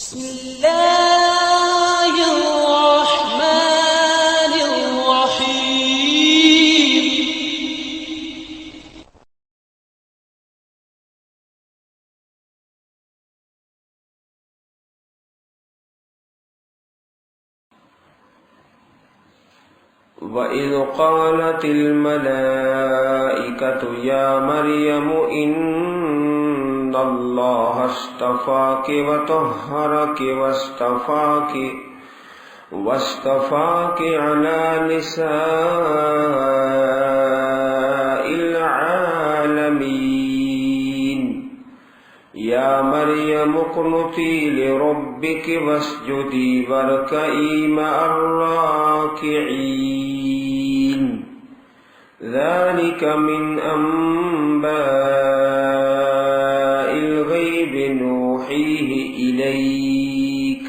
بسم الله الرحمن الرحيم. وَإِذْ قَالَتِ الْمَلَائِكَةُ يَا مَرْيَمُ إِنَّ اللَّهَ اصْطَفَاكِ وَطَهَّرَكِ وَاصْطَفَاكِ عَلَى نِسَاءِ الْعَالَمِينَ يَا مَرْيَمُ اقْنُتِي لِرَبِّكِ وَاسْجُدِي وَارْكَعِي مَعَ الرَّاكِعِينَ ذَلِكَ مِنْ أَنْبَاءِ الْغَيْبِ نُوحِيهِ إِلَيْكَ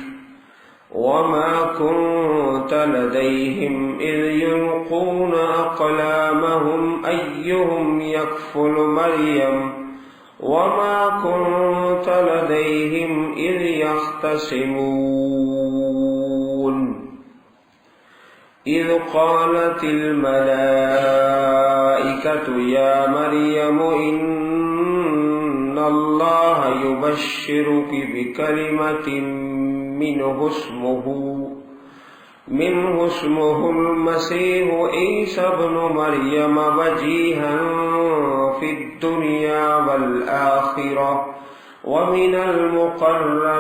وَمَا كُنْتَ لَدَيْهِمْ إِذْ يُلْقُونَ أَقْلَامَهُمْ أَيُّهُمْ يَكْفُلُ مَرْيَمَ وَمَا كُنْتَ لَدَيْهِمْ إِذْ يَخْتَصِمُونَ إِذْ قَالَتِ الْمَلَائِكَةُ يَا مَرْيَمُ إِنَّ اللَّهَ يُبَشِّرُكِ بِكَلِمَةٍ منه اسمه المسيح عيسى ابن مريم وجيها في الدنيا والآخرة ومن المقربين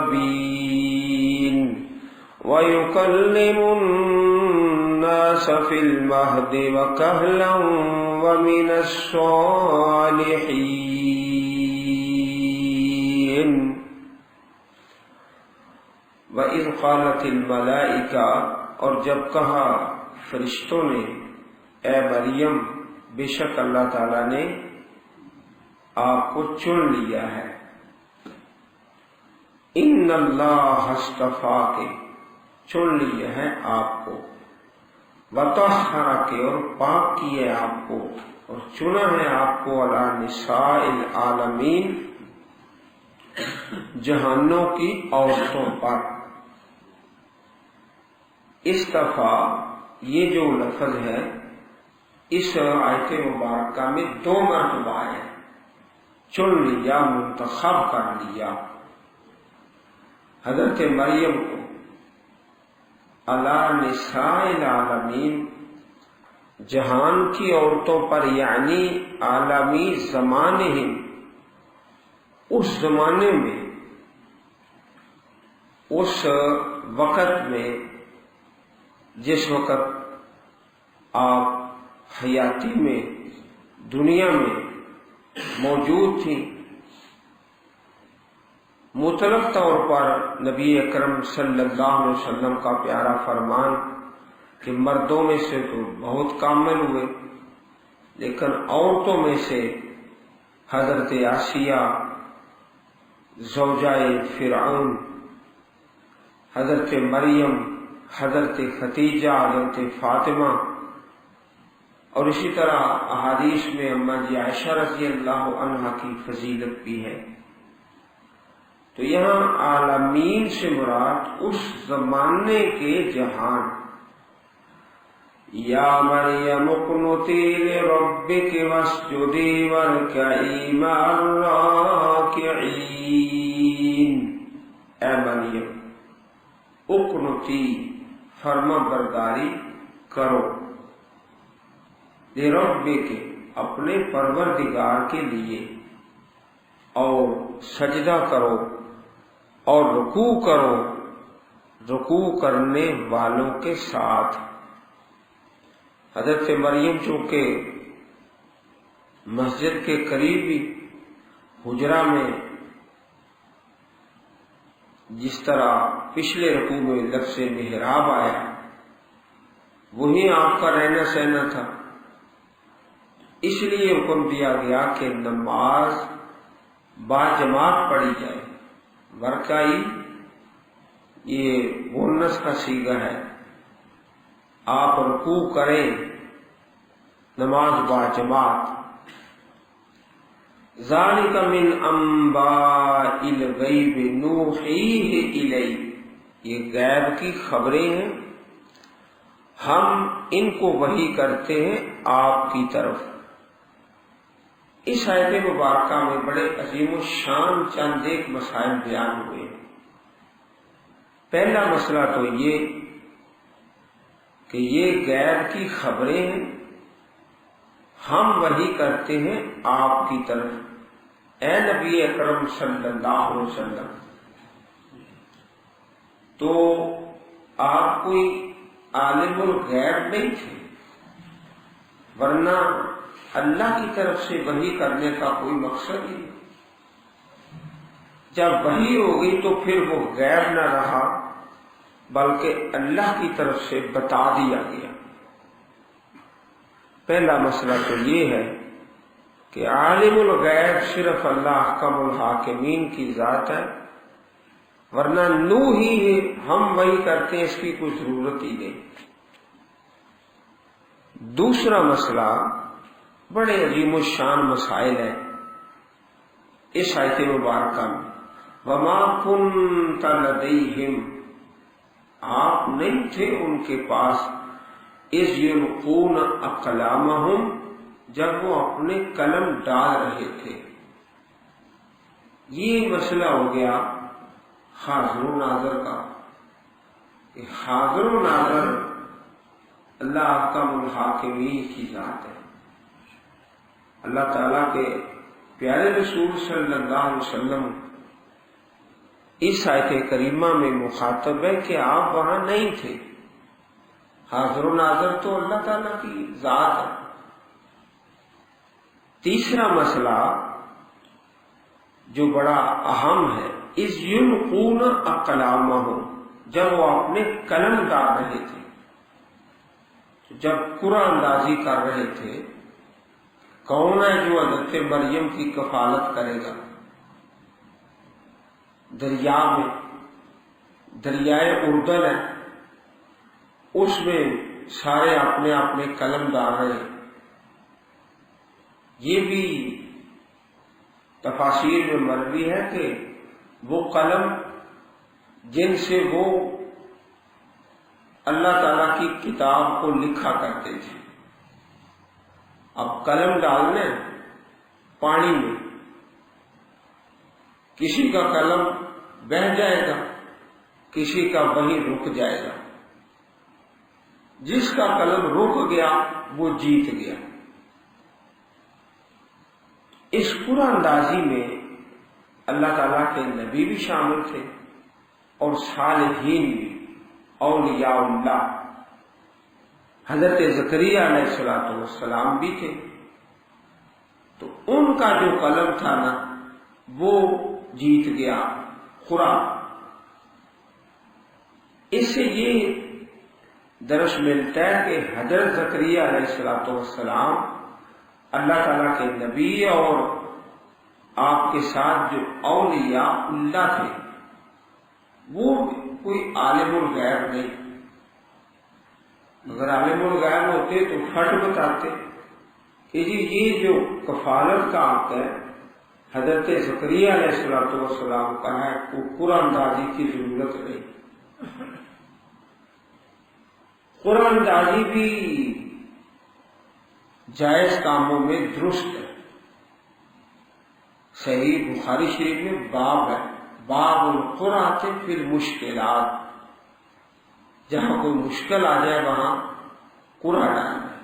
ويكلم الناس في المهد وكهلا ومن الصالحين. وَإِذْ قَالَتِ الْمَلَائِكَةُ اور جب کہا فرشتوں نے اے مریم بے شک اللہ تعالیٰ نے آپ کو چن لیا ہے. ان اللہ اصطفاک چن لیا ہے آپ کو، وطہرک اور پاک کیے آپ کو اور چنا ہے آپ کو علی نساء العالمین جہانوں کی عورتوں پر. اصطفیٰ یہ جو لفظ ہے اس آیت مبارکہ میں 2 مرتبہ ہے. چن لیا، منتخب کر لیا حضرت مریم کو علی نساء العالمین جہان کی عورتوں پر، یعنی عالمی زمانے ہیں، اس زمانے میں، اس وقت میں جس وقت آپ حیاتی میں دنیا میں موجود تھی. مطلق طور پر نبی اکرم صلی اللہ علیہ وسلم کا پیارا فرمان کہ مردوں میں سے تو بہت کامل ہوئے، لیکن عورتوں میں سے حضرت آسیہ زوجہ فرعون، حضرت مریم، حضرت ختیجہ، حضرت فاطمہ، اور اسی طرح احادیث میں اماں جی عائشہ رضی اللہ عنہا کی فضیلت بھی ہے. تو یہاں عالمین سے مراد اس زمانے کے جہان. یا مریم اقنتی لربک واسجدی وارکعی مع الراکعین. اے مریم اقنتی فرما برداری کرو، لربک اپنے پروردگار کے لیے، اور سجدہ کرو اور رکوع کرو، رکوع کرنے والوں کے ساتھ. حضرت مریم چونکہ مسجد کے قریب ہی حجرہ میں، جس طرح پچھلے رکوع میں لفظ محراب آیا، وہی آپ کا رہنا سہنا تھا. اس لیے حکم دیا گیا کہ نماز باجماعت پڑھی جائے. ورکائی یہ مؤنث کا صیغہ ہے. آپ رکوع کریں، نماز باجماعت. ذالک من انباء الغیب نوحیہ الیک، یہ غیب کی خبریں ہیں، ہم ان کو وحی کرتے ہیں آپ کی طرف۔ اس آیت مبارکہ میں بڑے عظیم الشان چند ایک مسائل بیان ہوئے ہیں۔ پہلا مسئلہ تو یہ کہ یہ غیب کی خبریں ہیں، ہم وحی کرتے ہیں آپ کی طرف، اے نبی اکرم صلی اللہ علیہ وسلم۔ تو آپ کوئی عالم الغیب نہیں تھے، ورنہ اللہ کی طرف سے وحی کرنے کا کوئی مقصد ہی نہیں۔ جب وحی ہو گئی تو پھر وہ غیب نہ رہا، بلکہ اللہ کی طرف سے بتا دیا گیا۔ پہلا مسئلہ تو یہ ہے کہ عالم الغیب صرف اللہ احکم الحاکمین کی ذات ہے، ورنہ نوح ہی ہے، ہم وہی کرتے ہیں، اس کی کوئی ضرورت ہی نہیں۔ دوسرا مسئلہ بڑے عظیم الشان مسائل ہیں اس آیت مبارکہ میں، وما كنت لدیہم، آپ نہیں تھے ان کے پاس، اذ یلقون اقلامہم، جب وہ اپنے قلم ڈال رہے تھے۔ یہ مسئلہ ہو گیا حاضر و ناظر کا۔ حاضر و ناظر اللہ احکم الحاکمین کی ذات ہے۔ اللہ تعالیٰ کے پیارے رسول صلی اللہ علیہ وسلم اس آیت کریمہ میں مخاطب ہے کہ آپ وہاں نہیں تھے۔ حاضر و ناظر تو اللہ تعالیٰ کی ذات ہے۔ تیسرا مسئلہ جو بڑا اہم ہے، اذ یلقون اقلامہم، جب وہ اپنے قلم ڈال رہے تھے، جب قرآن اندازی کر رہے تھے، کون ہے جو حضرت مریم کی کفالت کرے گا؟ دریا میں، دریائے اردن ہے، اس میں سارے اپنے اپنے قلم ڈال رہے ہیں۔ یہ بھی تفاسیر میں مروی ہے کہ وہ قلم جن سے وہ اللہ تعالیٰ کی کتاب کو لکھا کرتے تھے، اب قلم ڈالنے پانی میں، کسی کا قلم بہہ جائے گا، کسی کا وہیں رک جائے گا، جس کا قلم رک گیا وہ جیت گیا۔ اس قرآن اندازی میں اللہ تعالیٰ کے نبی بھی شامل تھے اور صالحین بھی، اولیاء اللہ، حضرت زکریا علیہ السلام بھی تھے۔ تو ان کا جو قلم تھا نا وہ جیت گیا قرآن۔ اس سے یہ درس ملتا ہے کہ حضرت زکریا علیہ السلام اللہ تعالیٰ کے نبی اور آپ کے ساتھ جو اولیاء اللہ تھے وہ کوئی عالم الغیب نہیں۔ اگر عالم الغیب ہوتے تو پھٹ بتاتے کہ جی یہ جو کفالت کا حق ہے حضرت زکریا علیہ السلام کا ہے، وہ قرآن اندازی کی ضرورت نہیں۔ قرآن اندازی بھی جائز کاموں میں درست ہے۔ صحیح بخاری شریف میں باب ہے، باب القرآن فی المشکلات، جہاں کوئی مشکل آ جائے وہاں قرآن ڈالنا ہے۔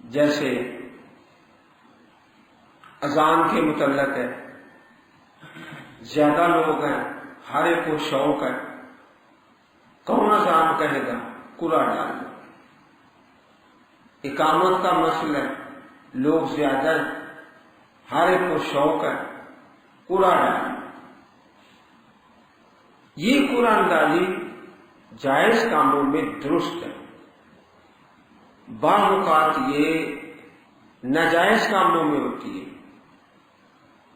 جیسے اذان کے متعلق ہے، زیادہ لوگ ہیں، ہر ایک کو شوق ہے، کون اذان کہے گا؟ قرآن ڈالنا۔ اقامت کا مسئلہ ہے، لوگ زیادہ ہیں، ہر ایک کو شوق ہے، قرآن ڈالنا۔ یہ قرآن ڈالی جائز کاموں میں درست ہے۔ بعض اوقات یہ ناجائز کاموں میں ہوتی ہے،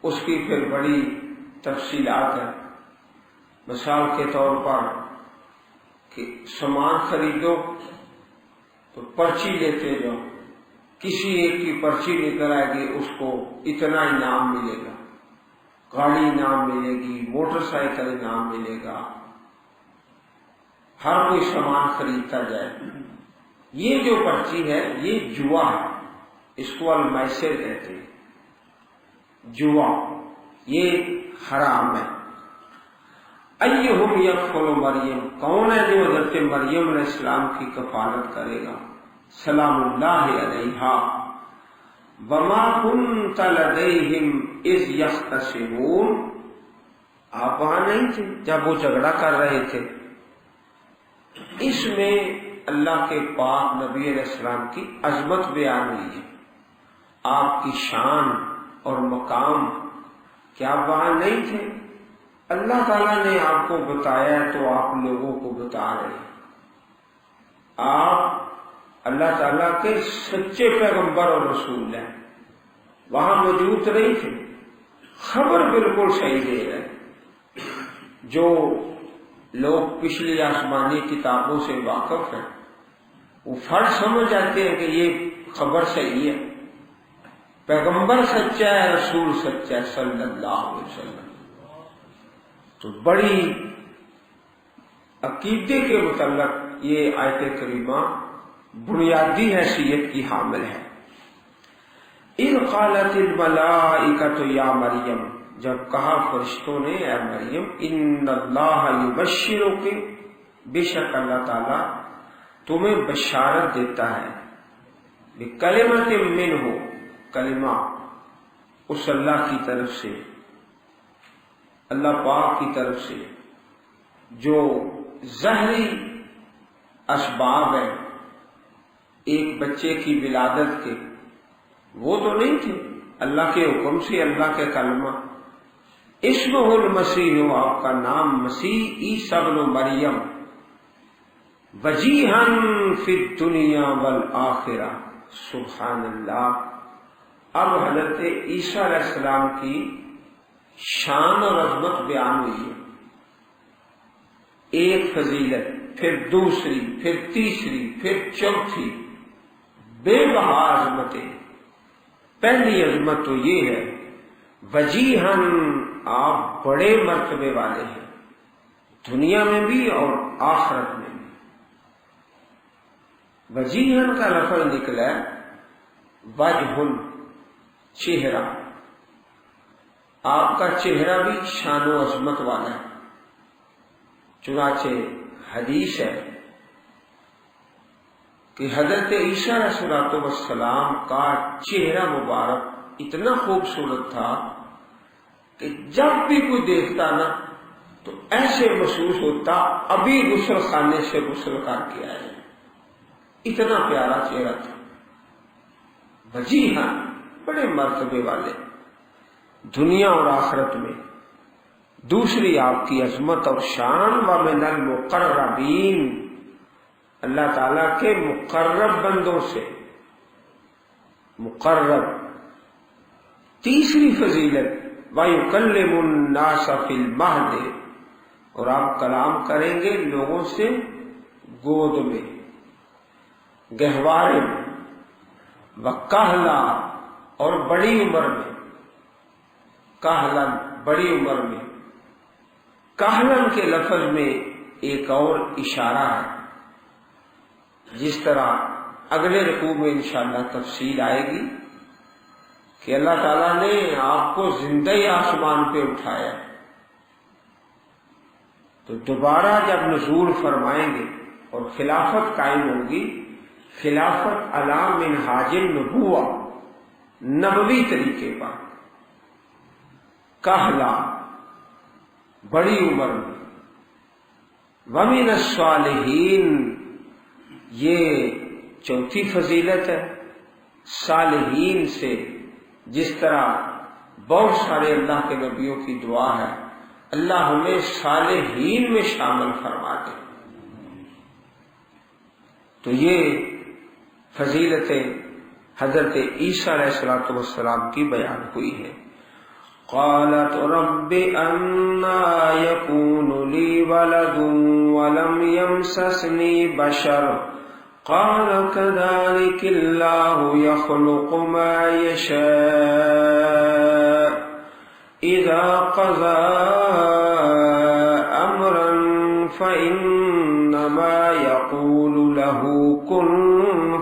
اس کی پھر بڑی تفصیلات ہیں۔ مثال کے طور پر کہ سامان خریدو تو پرچی لیتے جاؤ، کسی ایک کی پرچی نکل آئے گی اس کو اتنا انعام ملے گا، گاڑی انعام ملے گی، موٹر سائیکل انعام ملے گا، ہر کوئی سامان خریدتا جائے۔ یہ جو پرچی ہے یہ جوا ہے، اس کو المیسر کہتے ہیں، جوا، یہ حرام ہے۔ ایہم یکفل مریم، کون ہے جو حضرت مریم علیہ السلام کی کفالت کرے گا؟ سلام اللہ علیہا وما کنت لدیہم اذ یختصمون، آپ وہاں نہیں تھے جب وہ جھگڑا کر رہے تھے۔ اس میں اللہ کے پاک نبی علیہ السلام کی عظمت بیان ہوئی ہے، آپ کی شان اور مقام، کیا آپ وہاں نہیں تھے؟ اللہ تعالیٰ نے آپ کو بتایا تو آپ لوگوں کو بتا رہے ہیں۔ آپ اللہ تعالیٰ کے سچے پیغمبر اور رسول ہیں، وہاں موجود نہیں تھے، خبر بالکل صحیح دے رہے۔ جو لوگ پچھلی آسمانی کتابوں سے واقف ہیں وہ فرض سمجھ جاتے ہیں کہ یہ خبر صحیح ہے، پیغمبر سچا ہے، رسول سچا ہے صلی اللہ علیہ وسلم۔ تو بڑی عقیدے کے متعلق یہ آیت کریمہ بنیادی حیثیت کی حامل ہے۔ اذ قالت الملائکۃ یا مریم، جب کہا فرشتوں نے اے مریم، ان اللہ یبشرک، بے شک اللہ تعالیٰ تمہیں بشارت دیتا ہے، بکلمۃ منہ، کلمہ اس اللہ کی طرف سے، اللہ پاک کی طرف سے، جو ظاہری اسباب ہیں ایک بچے کی ولادت کے، وہ تو نہیں تھے، اللہ کے حکم سے اللہ کے کلمہ۔ اسمہ المسیح، ہو آپ کا نام مسیح عیسیٰ ابن مریم، وجیہاً فی الدنیا والآخرہ، سبحان اللہ۔ اب حضرت عیسیٰ علیہ السلام کی شان اور عظمت بیان ہوئی ہے، ایک فضیلت، پھر دوسری، پھر تیسری، پھر چوتھی، بے بہا عظمتیں۔ پہلی عظمت تو یہ ہے وجیہاً، آپ بڑے مرتبے والے ہیں، دنیا میں بھی اور آخرت میں بھی۔ وجیہاً کا لفظ نکلا ہے وجہ، چہرہ، آپ کا چہرہ بھی شان و عظمت والا ہے۔ چنانچہ حدیث ہے کہ حضرت عیسیٰ علیہ السلام کا چہرہ مبارک اتنا خوبصورت تھا کہ جب بھی کوئی دیکھتا نا تو ایسے محسوس ہوتا ابھی غسل خانے سے غسل کر کے آئے، اتنا پیارا چہرہ تھا۔ وجیہاً، بڑے مرتبے والے دنیا اور آخرت میں۔ دوسری آپ کی عظمت اور شان، ومن المقربین، اللہ تعالیٰ کے مقرب بندوں سے، مقرب۔ تیسری فضیلت وَيُكَلِّمُ النَّاسَ فِي الْمَهْدِ، اور آپ کلام کریں گے لوگوں سے گود میں، گہوارے میں، وَكَهْلًا، اور بڑی عمر میں، کہلن، بڑی عمر میں۔ کہلن کے لفظ میں ایک اور اشارہ ہے، جس طرح اگلے رکوع میں انشاءاللہ تفصیل آئے گی کہ اللہ تعالیٰ نے آپ کو زندہ آسمان پہ اٹھایا، تو دوبارہ جب نزول فرمائیں گے اور خلافت قائم ہوگی، خلافت علی منہاج النبوہ، نبوی طریقے پر، کہلا، بڑی عمر میں۔ ومن الصالحین، یہ چوتھی فضیلت ہے، صالحین سے، جس طرح بہت سارے اللہ کے نبیوں کی دعا ہے اللہ ہمیں صالحین میں شامل فرما دے۔ تو یہ فضیلتیں حضرت عیسیٰ علیہ السلام کی بیان ہوئی ہے۔ قالت رب انا يكون لي ولد ولم يمسسني بشر قال كذلك الله يخلق ما يشاء إذا قضى أمرا فإنما يقول له كن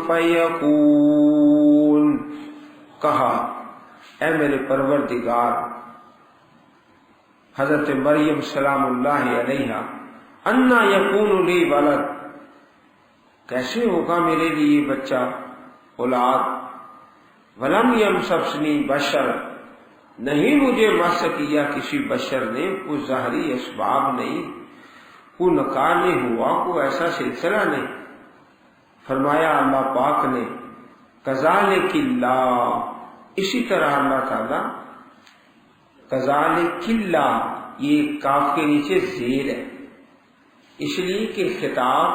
فيكون. کہا اے میرے پروردگار، حضرت مریم سلام اللہ علیہا، انا یکون لی ولد، کیسے ہوگا میرے لیے بچہ، اولاد، ولم یمسسنی بشر، نہیں مجھے مس کیا کسی بشر نے، کوئی ظاہری اسباب نہیں، کوئی نکاح نہیں ہوا، کوئی ایسا سلسلہ نہیں. فرمایا اللہ پاک نے کذالک اللہ، اسی طرح اللہ تعالیٰ، کذالک اللہ، یہ کاف کے نیچے زیر ہے، اس لیے کہ خطاب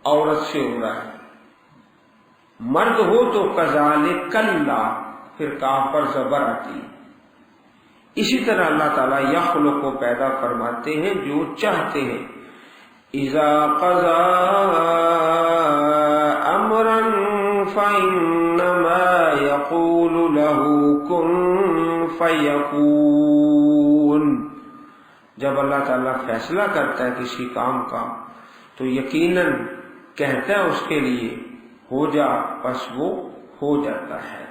عورت سے ہو رہا ہے. مرد ہو تو کذالک اللہ، پھر کاف پر زبر آتی ہے. اسی طرح اللہ تعالیٰ یخلق کو پیدا فرماتے ہیں جو چاہتے ہیں. اذا قضا امرا فانما یقول له کن فیکون، جب اللہ تعالیٰ فیصلہ کرتا ہے کسی کام کا تو یقیناً کہتا ہے اس کے لیے ہو جا، بس وہ ہو جاتا ہے.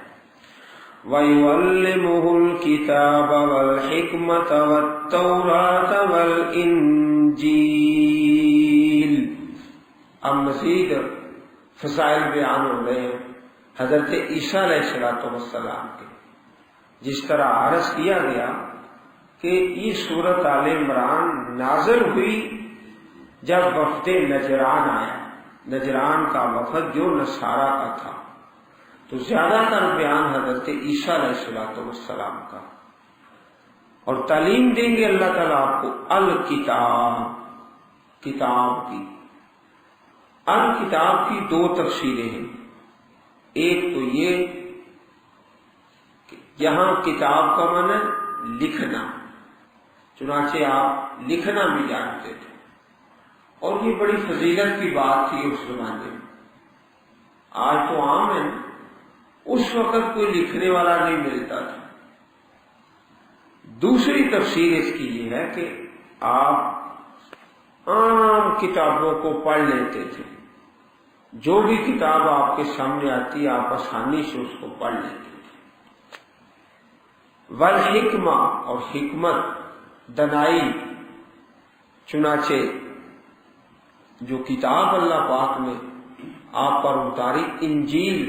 وَيُعَلِّمُهُ الْكِتَابَ وَالْحِكْمَةَ وَالتَّوْرَاةَ وَالْإِنْجِيلَ. اب مزید فضائل بیان ہو رہے ہیں حضرت عیسیٰ علیہ السلام کے. جس طرح عرض کیا گیا کہ یہ سورۃ آل عمران نازل ہوئی جب وفد نجران آیا، نجران کا وفد جو نصارہ کا تھا، تو زیادہ تر بیان حضرت عیسیٰ علیہ السلام کا. اور تعلیم دیں گے اللہ تعالیٰ آپ کو الکتاب، کتاب کی. الکتاب کی دو تفسیریں ہیں. ایک تو یہ کہ یہاں کتاب کا معنی لکھنا، چنانچہ آپ لکھنا بھی جانتے تھے، اور یہ بڑی فضیلت کی بات تھی اس زمانے میں. آج تو عام ہے، اس وقت کوئی لکھنے والا نہیں ملتا تھا. دوسری تفسیر اس کی یہ ہے کہ آپ عام کتابوں کو پڑھ لیتے تھے، جو بھی کتاب آپ کے سامنے آتی آپ آسانی سے اس کو پڑھ لیتے تھے. والحکمہ، اور حکمت، دنائی. چنانچہ جو کتاب اللہ پاک نے آپ پر اتاری انجیل،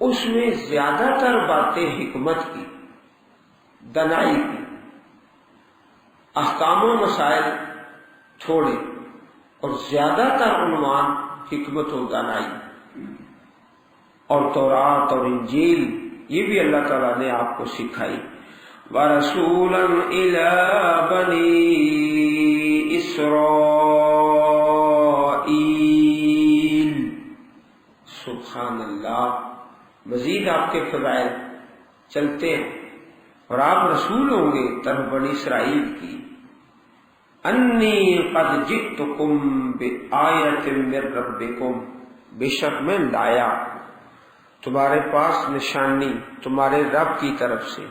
اس میں زیادہ تر باتیں حکمت کی، دنائی کی، احکام و مسائل تھوڑے اور زیادہ تر عنوان حکمت و دنائی. اور تورات اور انجیل یہ بھی اللہ تعالیٰ نے آپ کو سکھائی. وَرَسُولًا إِلَىٰ بَنِي إِسْرَائِيلَ. سبحان اللہ. مزید آپ کے فضائل چلتے ہیں، اور آپ رسول ہوں گے طرف بنی اسرائیل کی. انی قد جئتکم بآیۃ من ربکم، بے شک میں لایا تمہارے پاس نشانی تمہارے رب کی طرف سے،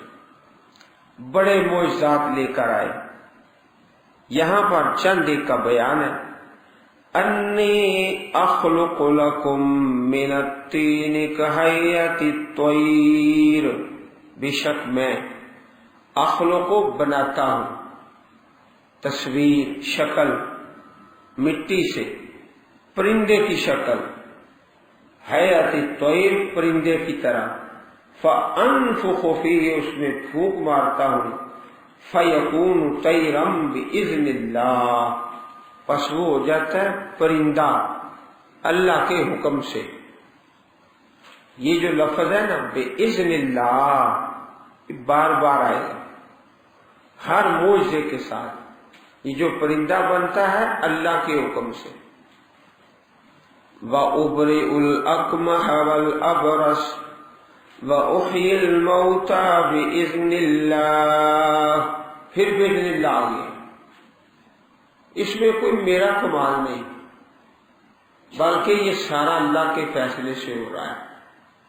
بڑے معجزات لے کر آئے. یہاں پر چند ایک کا بیان ہے. انی اخلق لکم من الطین کہیئۃ الطیر، بے شک میں اخلق بناتا ہوں، تصویر، شکل، مٹی سے پرندے کی شکل، حیات الطیر، پرندے کی طرح. فانفخ فیہ، اس میں پھونک مارتا ہوں، فیکون طیرا باذن اللہ، پس وہ ہو جاتا ہے پرندہ اللہ کے حکم سے. یہ جو لفظ ہے نا باذن اللہ، بار بار آئے گا ہر معجزے کے ساتھ. یہ جو پرندہ بنتا ہے اللہ کے حکم سے. وَأُبْرِئُ الْأَكْمَحَ وَالْأَبْرَصَ وَأُحْيِي الْمَوْتَى بِإِذْنِ اللَّهِ. پھر بِإِذْنِ اللَّهِ آ گیا. اس میں کوئی میرا کمال نہیں، بلکہ یہ سارا اللہ کے فیصلے سے ہو رہا ہے.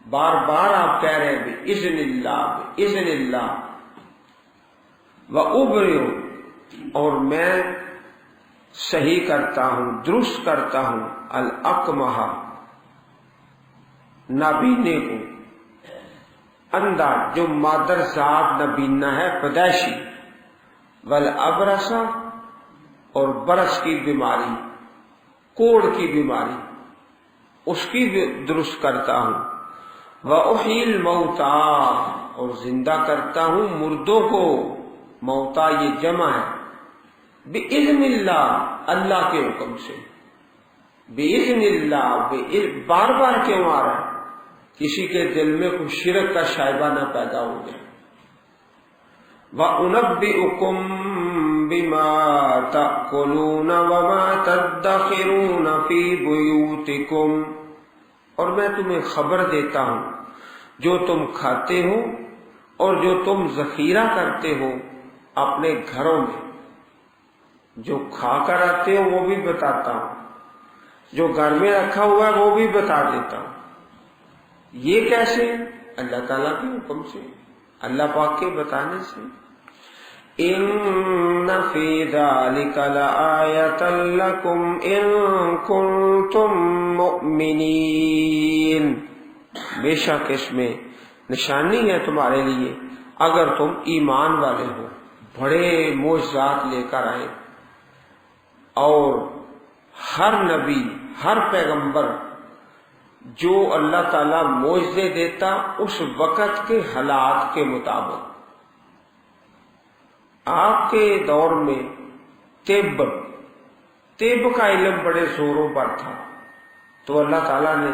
بار بار آپ کہہ رہے ہیں بِإِذْنِ اللَّهِ بِإِذْنِ اللَّهِ وَأُبْرِئُ، اور میں صحیح کرتا ہوں، درست کرتا ہوں، الْأَقْمَحَ نابینے کو، اندھا جو مادر ذات نابینا ہے پیدائشی، وَالْأَبْرَصَ اور برس کی بیماری، کوڑ کی بیماری، اس کی بھی درست کرتا ہوں. وَأُحْيِي الْمَوْتَى اور زندہ کرتا ہوں مردوں کو. موتا یہ جمع ہے. بِإِذْنِ اللَّهِ اللہ کے حکم سے. بِإِذْنِ اللَّهِ بار بار کیوں آ رہا ہے؟ کسی کے دل میں کوئی شرک کا شائبہ نہ پیدا ہو جائے. وَأُنَبِّئُكُم بِمَا تَأْكُلُونَ وَمَا تَدَّخِرُونَ فِي بُيُوتِكُمْ، اور میں تمہیں خبر دیتا ہوں جو تم کھاتے ہو اور جو تم ذخیرہ کرتے ہو اپنے گھروں میں. جو کھا کر آتے ہو وہ بھی بتاتا ہوں، جو گھر میں رکھا ہوا ہے وہ بھی بتا دیتا ہوں. یہ کیسے؟ اللہ تعالیٰ کے حکم سے، اللہ پاک کے بتانے سے. ان فی ذلک لآیۃ لکم ان کنتم مؤمنین، بے شک اس میں نشانی ہے تمہارے لیے اگر تم ایمان والے ہو. بڑے معجزات لے کر آئے، اور ہر نبی ہر پیغمبر جو اللہ تعالیٰ معجزے دیتا اس وقت کے حالات کے مطابق. آپ کے دور میں طب کا علم بڑے زوروں پر تھا، تو اللہ تعالیٰ نے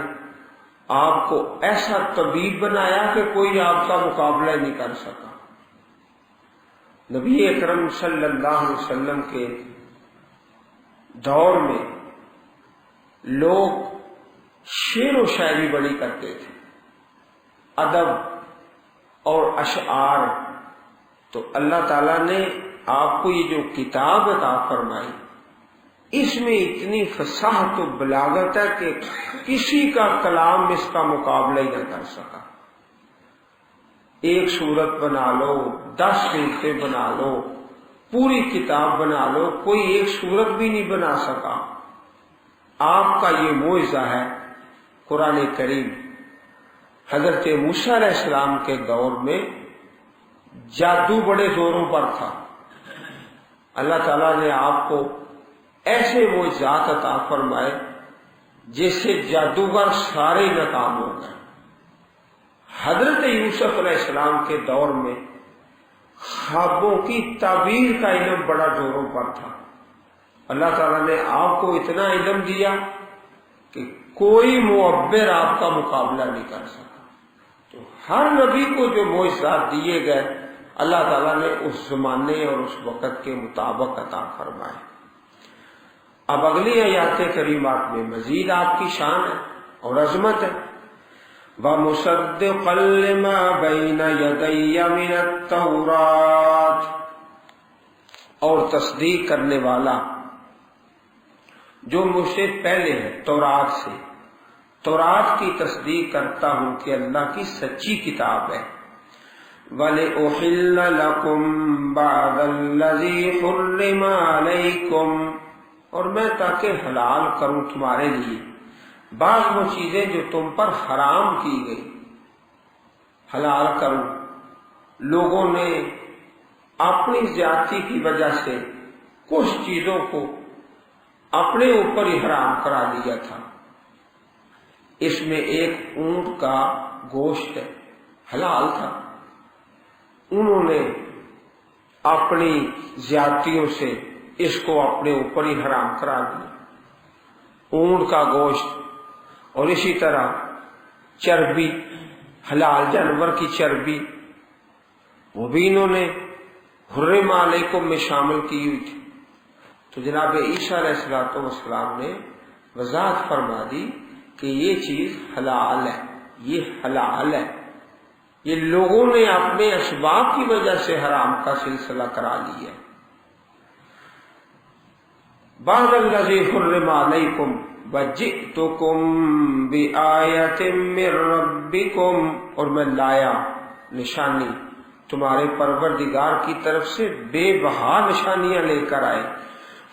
آپ کو ایسا طبیب بنایا کہ کوئی آپ کا مقابلہ نہیں کر سکا. نبی اکرم صلی اللہ علیہ وسلم کے دور میں لوگ شعر و شاعری بڑی کرتے تھے، ادب اور اشعار. تو اللہ تعالیٰ نے آپ کو یہ جو کتاب عطا فرمائی، اس میں اتنی فصاحت و بلاغت ہے کہ کسی کا کلام اس کا مقابلہ ہی نہ کر سکا. ایک سورت بنا لو، 10 سورتیں بنا لو، پوری کتاب بنا لو، کوئی ایک سورت بھی نہیں بنا سکا. آپ کا یہ معجزہ ہے قرآن کریم. حضرت موسیٰ علیہ السلام کے دور میں جادو بڑے زوروں پر تھا. اللہ تعالیٰ نے آپ کو ایسے معجزات عطا فرمائے جس سے جادوگر سارے ناکام ہو گئے. حضرت یوسف علیہ السلام کے دور میں خوابوں کی تعبیر کا علم بڑا زوروں پر تھا. اللہ تعالیٰ نے آپ کو اتنا علم دیا کہ کوئی معبر آپ کا مقابلہ نہیں کر سکا. تو ہر نبی کو جو معجزات دیے گئے اللہ تعالیٰ نے اس زمانے اور اس وقت کے مطابق عطا فرمائے. اب اگلی آیات کریمات میں مزید آپ کی شان ہے اور عظمت ہے. وَمُصَدِّقًا لِمَا بَيْنَ يَدَيَّ مِنَ التَّوْرَاتِ، اور تصدیق کرنے والا جو مجھ سے پہلے ہے تورات سے. تورات کی تصدیق کرتا ہوں کہ اللہ کی سچی کتاب ہے. وَلِأُحِلَّ لَكُمْ بَعْضَ الَّذِي حُرِّمَ عَلَيْكُمْ، اور میں تاکہ حلال کروں تمہارے لیے بعض وہ چیزیں جو تم پر حرام کی گئی، حلال کروں. لوگوں نے اپنی زیادتی کی وجہ سے کچھ چیزوں کو اپنے اوپر ہی حرام کرا لیا تھا. اس میں ایک اونٹ کا گوشت ہے، حلال تھا، انہوں نے اپنی زیادتیوں سے اس کو اپنے اوپر ہی حرام کرا دیا، اونٹ کا گوشت. اور اسی طرح چربی، حلال جانور کی چربی، وہ بھی انہوں نے حرم علیکم میں شامل کی ہوئی تھی. تو جناب عیسیٰ علیہ السلام نے وضاحت فرما دی کہ یہ چیز حلال ہے، یہ حلال ہے. یہ لوگوں نے اپنے اسباب کی وجہ سے حرام کا سلسلہ کرا لیا. بعد الذی حرم علیکم وجئتکم بآیۃ من ربکم، اور میں لایا نشانی تمہارے پروردگار کی طرف سے بے بہا نشانیاں لے کر آئے.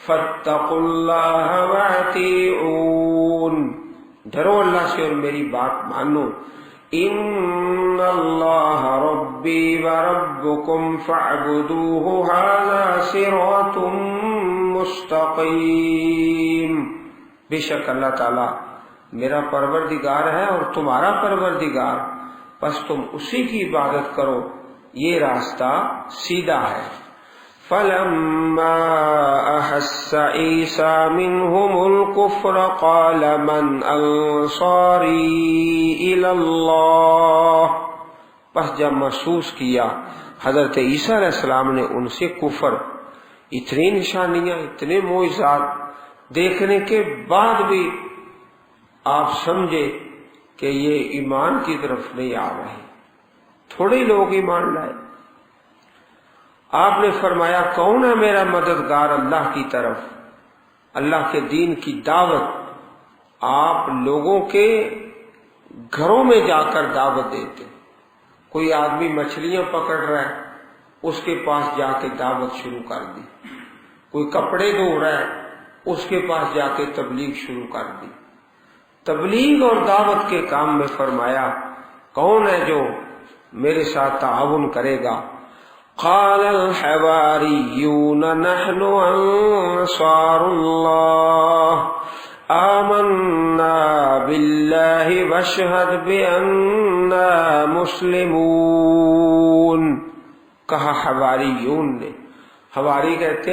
فاتقوا اللہ واطیعون، ڈرو اللہ سے اور میری بات مانو. ان اللہ ربی وربکم فاعبدوہ ھذا صراط مستقیم، بے شک اللہ تعالی میرا پروردگار ہے اور تمہارا پروردگار، بس تم اسی کی عبادت کرو، یہ راستہ سیدھا ہے. فلما احس عیسی منہم الکفر قال من انصاری الی اللہ، پس جب محسوس کیا حضرت عیسیٰ علیہ السلام نے ان سے کفر، اتنی نشانیاں اتنے معجزات دیکھنے کے بعد بھی آپ سمجھے کہ یہ ایمان کی طرف نہیں آ رہے، تھوڑے لوگ ایمان لائے. آپ نے فرمایا کون ہے میرا مددگار اللہ کی طرف، اللہ کے دین کی دعوت آپ لوگوں کے گھروں میں جا کر دعوت دیتے. کوئی آدمی مچھلیاں پکڑ رہا ہے، اس کے پاس جا کے دعوت شروع کر دی. کوئی کپڑے دھو رہا ہے، اس کے پاس جا کے تبلیغ شروع کر دی. تبلیغ اور دعوت کے کام میں فرمایا کون ہے جو میرے ساتھ تعاون کرے گا. قال الحواریون نحن انصار اللہ آمنا باللہ واشہد بأننا مسلمون. کہا حواریون نے، حواری کہتے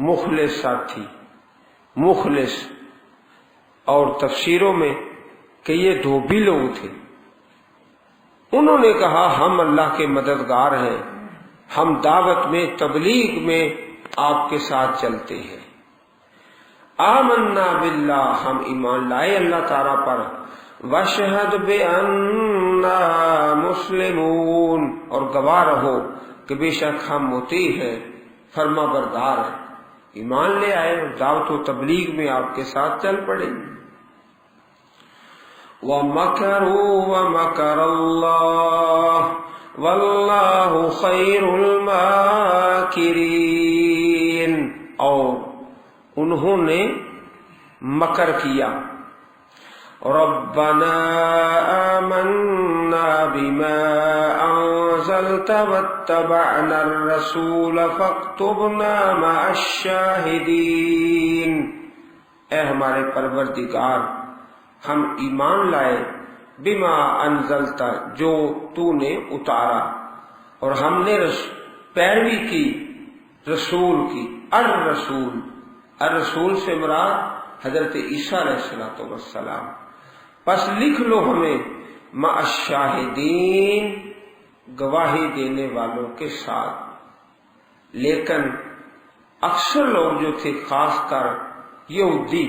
مخلص ساتھی، مخلص، اور تفسیروں میں کہ یہ دھوبی لوگ تھے. انہوں نے کہا ہم اللہ کے مددگار ہیں، ہم دعوت میں تبلیغ میں آپ کے ساتھ چلتے ہیں. آمنا باللہ، ہم ایمان لائے اللہ تعالیٰ پر. واشہد بأننا مسلمون، اور گواہ رہو کہ بے شک ہم مطیع ہیں، فرما بردار ہیں. ایمان لے آئے اور دعوت و تبلیغ میں آپ کے ساتھ چل پڑے. وَمَكَرُوا وَمَكَرَ اللَّهُ وَاللَّهُ خَيْرُ الْمَاكِرِينَ، اور انہوں نے مکر کیا. رَبَّنَا آمَنَّا بِمَا أَنزَلْتَ وَاتَّبَعْنَا الرَّسُولَ فَاكْتُبْنَا مَعَ الشَّاهِدِينَ، اے ہمارے پروردگار ہم ایمان لائے بما انزلتا، جو تو نے اتارا، اور ہم نے پیروی کی رسول کی. الرسول، الرسول سے مراد حضرت عیسیٰ علیہ السلام. پس لکھ لو ہمیں مع الشاہدین، گواہی دینے والوں کے ساتھ. لیکن اکثر لوگ جو تھے، خاص کر یہودی،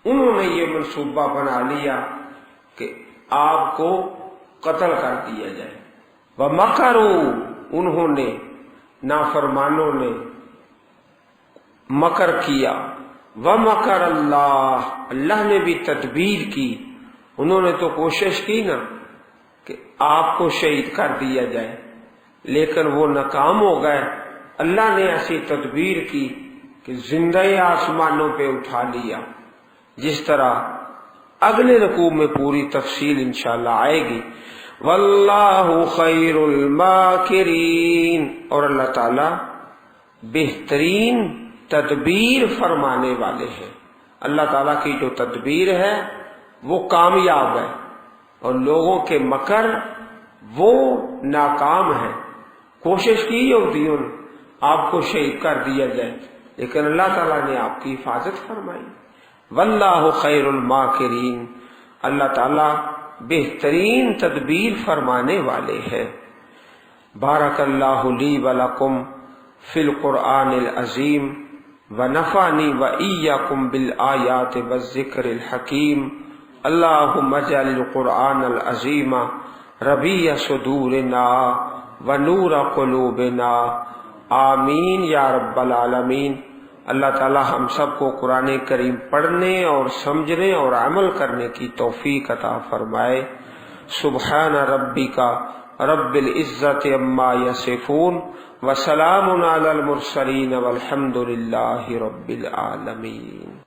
انہوں نے یہ منصوبہ بنا لیا کہ آپ کو قتل کر دیا جائے. وَمَكَرُوا، انہوں نے، نافرمانوں نے مکر کیا. وَمَكَرَ اللَّهُ، اللہ نے بھی تدبیر کی. انہوں نے تو کوشش کی نا کہ آپ کو شہید کر دیا جائے، لیکن وہ ناکام ہو گئے. اللہ نے ایسی تدبیر کی کہ زندہ آسمانوں پہ اٹھا لیا، جس طرح اگلے رکوع میں پوری تفصیل انشاءاللہ آئے گی. واللہ خیر الماکرین، اور اللہ تعالی بہترین تدبیر فرمانے والے ہیں. اللہ تعالیٰ کی جو تدبیر ہے وہ کامیاب ہے، اور لوگوں کے مکر وہ ناکام ہے. کوشش کی یہودیوں نے آپ کو شہید کر دیا جائے، لیکن اللہ تعالیٰ نے آپ کی حفاظت فرمائی. واللہ خیر الماکرین، اللہ تعالیٰ بہترین تدبیر فرمانے والے ہیں. بارک اللہ لی ولکم فی القرآن العظیم ونفعنی وإیاکم بالآیات والذکر الحکیم. اللہم اجعل القرآن العظیم ربیع صدورنا ونور قلوبنا، آمین یا رب العالمین. اللہ تعالی ہم سب کو قرآن کریم پڑھنے اور سمجھنے اور عمل کرنے کی توفیق عطا فرمائے۔ سبحان ربک رب العزت عما یصفون وسلام علی المرسلین والحمد للہ رب العالمین۔